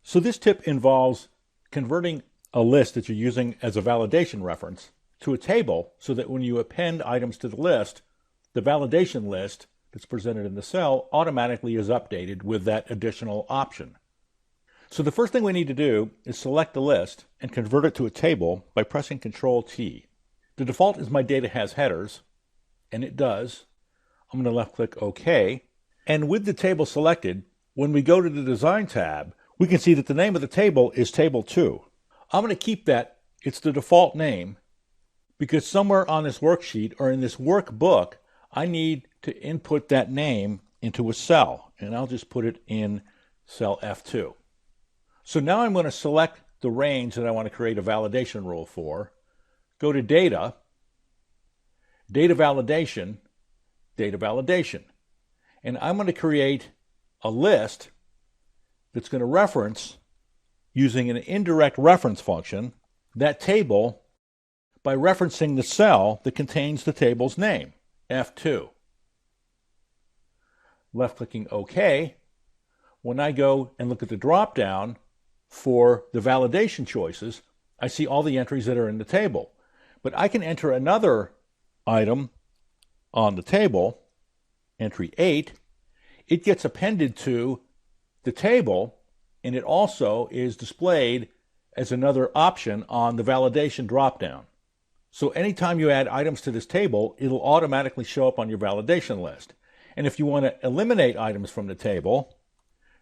So this tip involves converting a list that you're using as a validation reference to a table so that when you append items to the list, the validation list that's presented in the cell automatically is updated with that additional option. So the first thing we need to do is select the list and convert it to a table by pressing Control-T. The default is my data has headers, and it does. I'm going to left-click OK. And with the table selected, when we go to the Design tab, we can see that the name of the table is Table 2. I'm going to keep that. It's the default name because somewhere on this worksheet or in this workbook, I need to input that name into a cell, and I'll just put it in cell F2. So now I'm going to select the range that I want to create a validation rule for, go to Data, Data Validation, Data Validation, and I'm going to create a list that's going to reference, using an indirect reference function, that table by referencing the cell that contains the table's name, F2. Left-clicking OK. When I go and look at the drop-down for the validation choices, I see all the entries that are in the table. But I can enter another item on the table, entry 8. It gets appended to the table, and it also is displayed as another option on the validation dropdown. So anytime you add items to this table, it'll automatically show up on your validation list. And if you want to eliminate items from the table,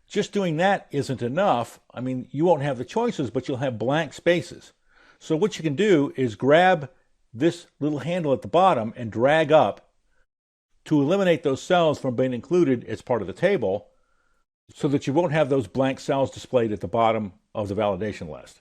just doing that isn't enough. I mean, you won't have the choices, but you'll have blank spaces. So what you can do is grab this little handle at the bottom and drag up to eliminate those cells from being included as part of the table so that you won't have those blank cells displayed at the bottom of the validation list.